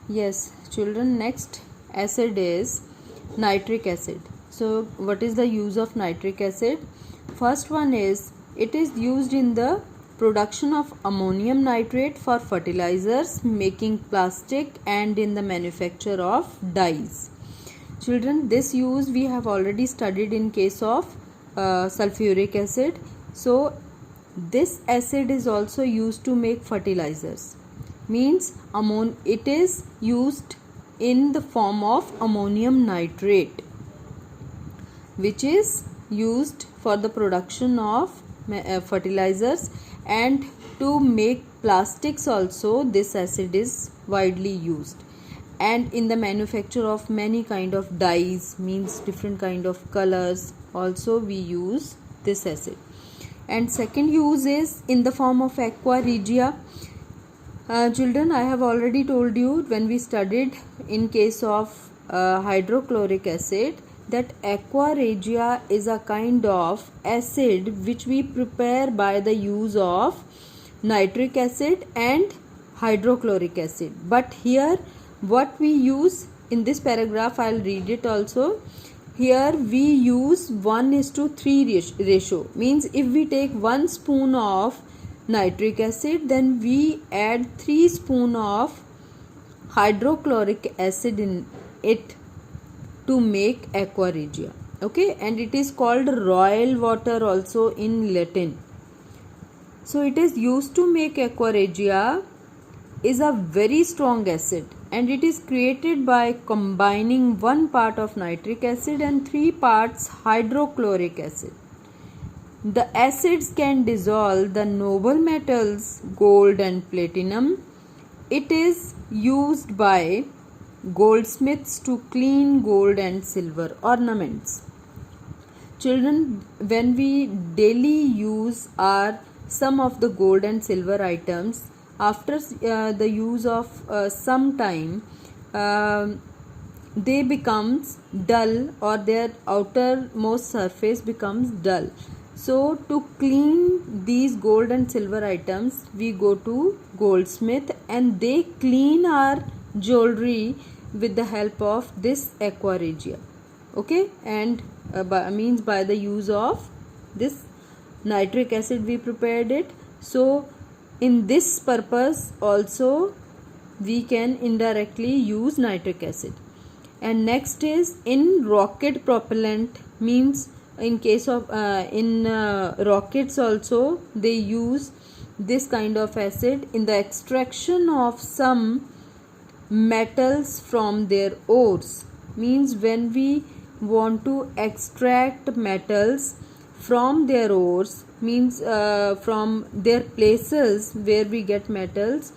Yes, children, next acid is nitric acid. So, what is the use of nitric acid? First one is it is used in the production of ammonium nitrate for fertilizers, making plastic, and in the manufacture of dyes. Children, this use we have already studied in case of sulfuric acid. So, this acid is also used to make fertilizers, means it is used in the form of ammonium nitrate, which is used for the production of fertilizers, and to make plastics also this acid is widely used, and in the manufacture of many kind of dyes, means different kind of colors also we use this acid. And second use is in the form of aqua regia. Children, I have already told you when we studied in case of hydrochloric acid that aqua regia is a kind of acid which we prepare by the use of nitric acid and hydrochloric acid. But here what we use in this paragraph, I'll read it also. Here we use 1:3 ratio, means if we take 1 spoon of nitric acid, then we add 3 spoon of hydrochloric acid in it to make aqua regia. Okay, and it is called royal water also in Latin. So it is used to make aqua regia, is a very strong acid, and it is created by combining 1 part of nitric acid and 3 parts hydrochloric acid. The acids can dissolve the noble metals gold and platinum. It is used by goldsmiths to clean gold and silver ornaments. Children, when we daily use some of the gold and silver items, after the use of some time, they becomes dull, or their outermost surface becomes dull. So to clean these gold and silver items, we go to goldsmith and they clean our jewelry with the help of this aqua regia. Okay, and by the use of this nitric acid we prepared it. So in this purpose also we can indirectly use nitric acid. And next is in rocket propellant, means in case of rockets also they use this kind of acid in the extraction of some metals from their ores, means when we want to extract metals from their ores, means from their places where we get metals,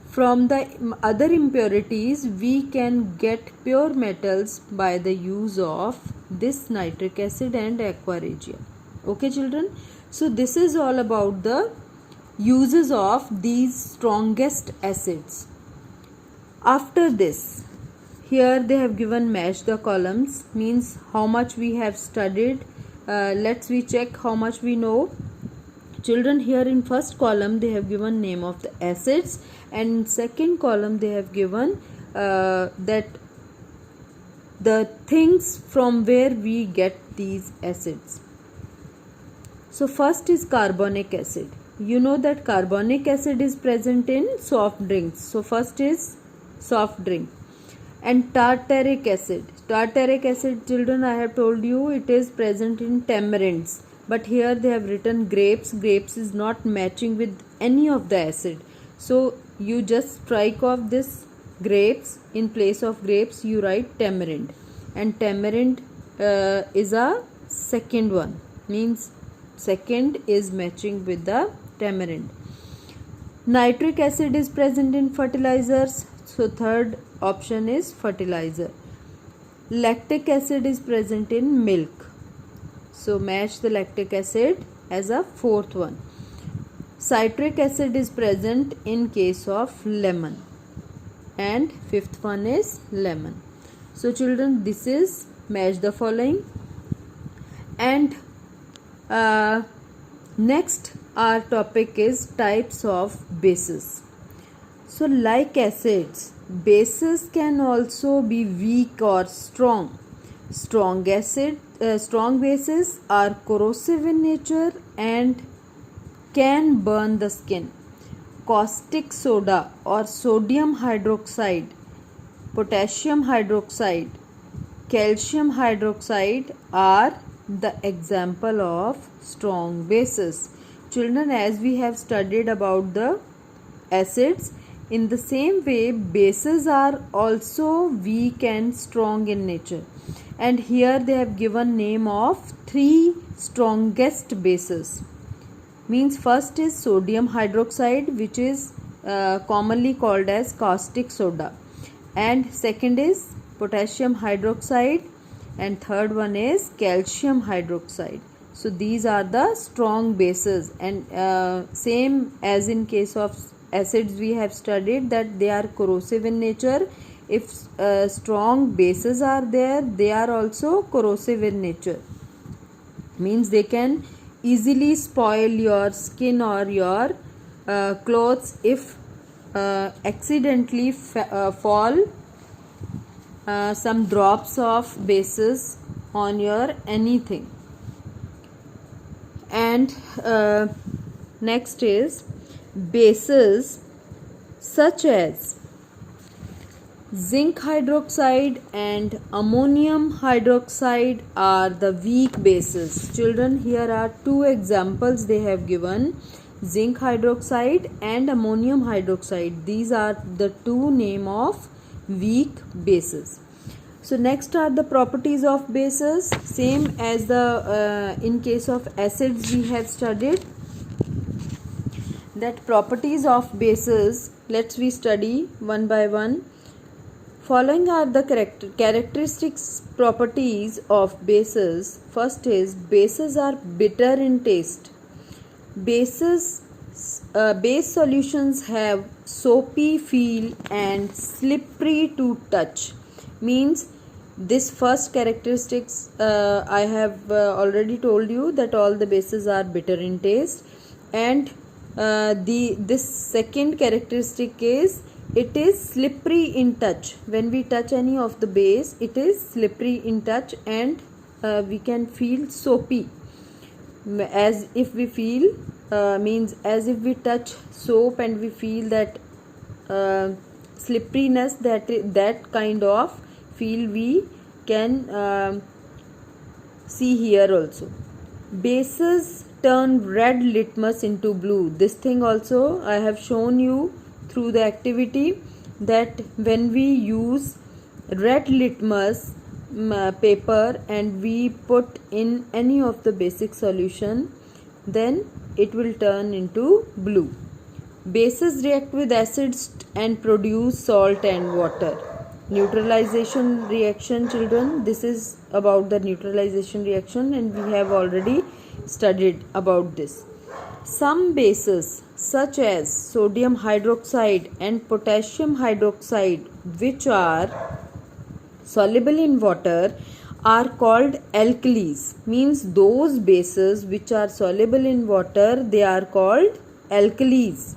from the other impurities we can get pure metals by the use of this nitric acid and aqua regia. Okay children, so this is all about the uses of these strongest acids. After this, here they have given match the columns, means how much we have studied. Let's we check how much we know. Children, here in first column they have given name of the acids, and in second column they have given that the things from where we get these acids. So first is carbonic acid. You know that carbonic acid is present in soft drinks. So first is soft drink. And tartaric acid. Tartaric acid, children, I have told you it is present in tamarinds. But here they have written grapes. Grapes is not matching with any of the acid. So you just strike off this grapes. In place of grapes you write tamarind. And tamarind is a second one. Means second is matching with the tamarind. Nitric acid is present in fertilizers. So third option is fertilizer. Lactic acid is present in milk. So match the lactic acid as a fourth one. Citric acid is present in case of lemon. And fifth one is lemon. So children, this is match the following. And next our topic is types of bases. So like acids, Bases can also be weak or strong. Strong bases are corrosive in nature and can burn the skin. Caustic soda or sodium hydroxide, potassium hydroxide, calcium hydroxide are the example of strong bases. Children, as we have studied about the acids, in the same way bases are also weak and strong in nature, and here they have given name of three strongest bases. Means first is sodium hydroxide, which is commonly called as caustic soda, and second is potassium hydroxide, and third one is calcium hydroxide. So these are the strong bases, and same as in case of acids we have studied that they are corrosive in nature. If strong bases are there, they are also corrosive in nature. Means they can easily spoil your skin or your clothes if accidentally fall some drops of bases on your anything. And next is bases such as zinc hydroxide and ammonium hydroxide are the weak bases. Children, here are two examples they have given: zinc hydroxide and ammonium hydroxide. These are the two name of weak bases. So next are the properties of bases. Same as the in case of acids we have studied that properties of bases. Let's we study one by one. Following are the characteristics properties of bases. First is bases are bitter in taste. Base solutions have soapy feel and slippery to touch. Means this first characteristics I have already told you that all the bases are bitter in taste, and this second characteristic is it is slippery in touch. When we touch any of the base, it is slippery in touch, and we can feel soapy, as if we feel means as if we touch soap and we feel that slipperiness, that kind of feel we can see here also. Bases turn red litmus into blue. This thing also I have shown you through the activity, that when we use red litmus paper and we put in any of the basic solution, then it will turn into blue. Bases react with acids and produce salt and water. Neutralization reaction, children, this is about the neutralization reaction, and we have already studied about this. Some bases such as sodium hydroxide and potassium hydroxide, which are soluble in water, are called alkalis. Means those bases which are soluble in water, they are called alkalis.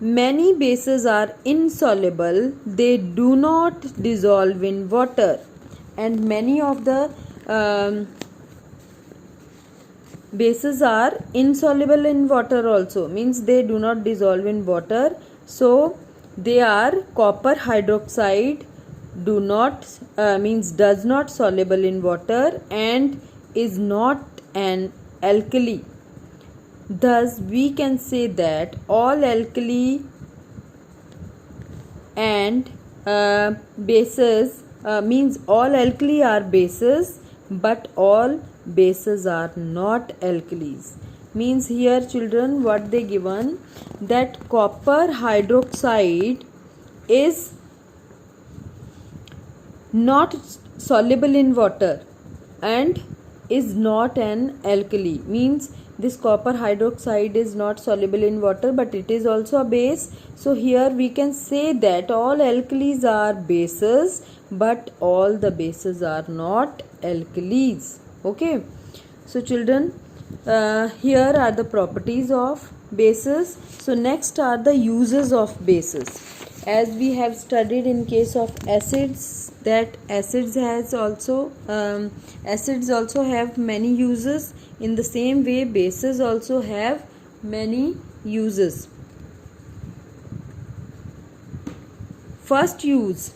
Many bases are insoluble, they do not dissolve in water, and many of the bases are insoluble in water also. Means they do not dissolve in water. So they are copper hydroxide, does not soluble in water and is not an alkali. Thus we can say that all alkali and bases means all alkali are bases, but all bases are not alkalis. Means here, children, what they given, that copper hydroxide is not soluble in water and is not an alkali. Means this copper hydroxide is not soluble in water, but it is also a base. So here we can say that all alkalis are bases, but all the bases are not alkalis. Okay. So children, here are the properties of bases. So next are the uses of bases. as we have studied in case of acids, that acids also have many uses. In the same way, bases also have many uses. First use: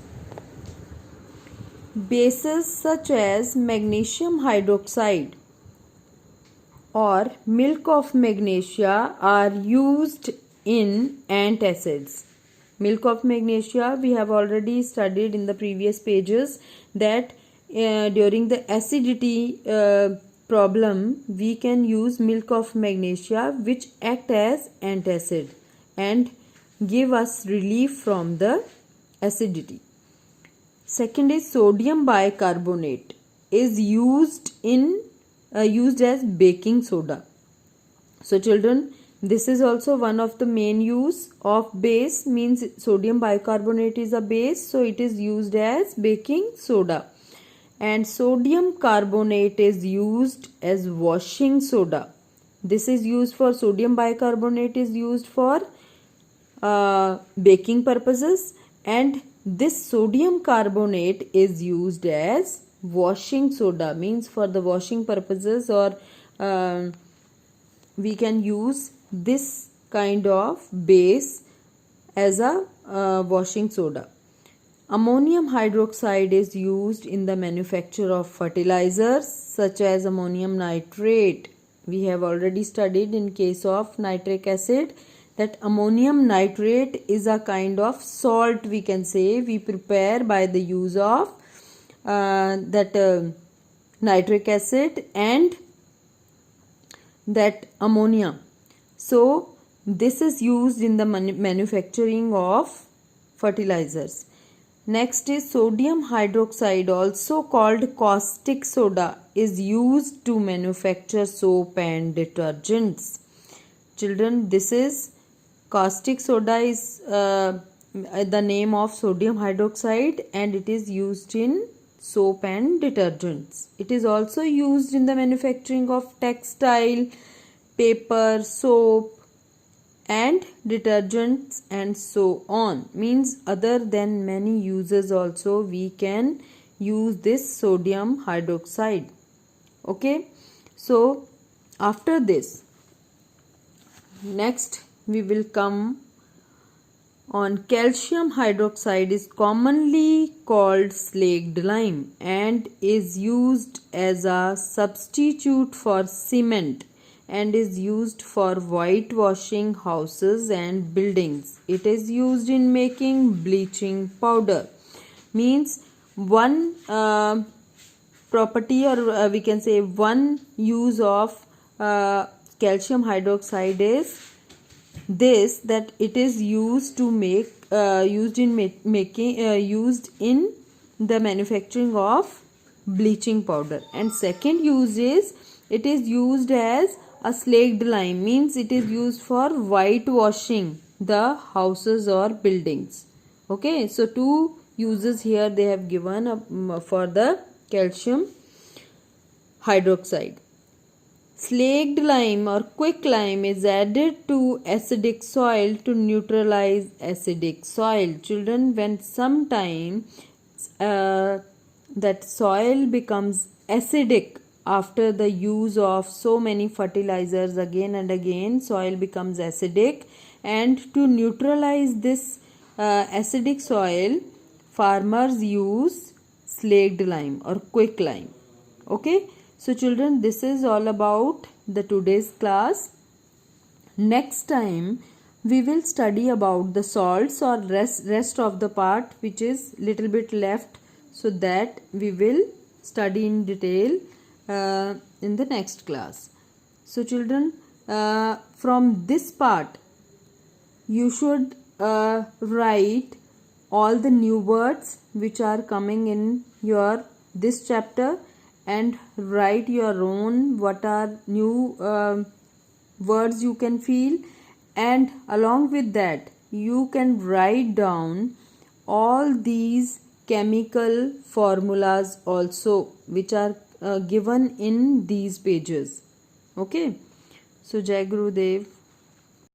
bases such as magnesium hydroxide or milk of magnesia are used in antacids. Milk of magnesia we have already studied in the previous pages, that during the acidity problem we can use milk of magnesia, which act as antacid and give us relief from the acidity. Second is sodium bicarbonate is used as baking soda. So children, this is also one of the main use of base, means sodium bicarbonate is a base, so it is used as baking soda. And sodium carbonate is used as washing soda. This is used for sodium bicarbonate is used for baking purposes, and this sodium carbonate is used as washing soda, means for the washing purposes, or we can use this kind of base as a washing soda. Ammonium hydroxide is used in the manufacture of fertilizers such as ammonium nitrate. We have already studied in case of nitric acid that ammonium nitrate is a kind of salt, we can say, we prepare by the use of nitric acid and that ammonia. So this is used in the manufacturing of fertilizers. Next is sodium hydroxide, also called caustic soda, is used to manufacture soap and detergents. Children, this is caustic soda is the name of sodium hydroxide, and it is used in soap and detergents. It is also used in the manufacturing of textile, paper, soap and detergents and so on. Means other than many uses also we can use this sodium hydroxide. Okay, so after this, next we will come on calcium hydroxide is commonly called slaked lime and is used as a substitute for cement and is used for whitewashing houses and buildings. It is used in making bleaching powder. Means one property, or we can say one use of calcium hydroxide is this, that it is used to make used in the manufacturing of bleaching powder. And second use is it is used as a slaked lime, means it is used for whitewashing the houses or buildings. Okay, so two uses here they have given for the calcium hydroxide. Slaked lime or quicklime is added to acidic soil to neutralize acidic soil. Children, when sometime that soil becomes acidic after the use of so many fertilizers, again and again soil becomes acidic, and to neutralize this acidic soil, farmers use slaked lime or quicklime. Okay, so children, this is all about the today's class. Next time we will study about the salts or rest of the part which is little bit left, so that we will study in detail in the next class. So children, from this part you should write all the new words which are coming in your this chapter, and write your own what are new words you can feel, and along with that you can write down all these chemical formulas also which are given in these pages. Okay, so Jai Gurudev.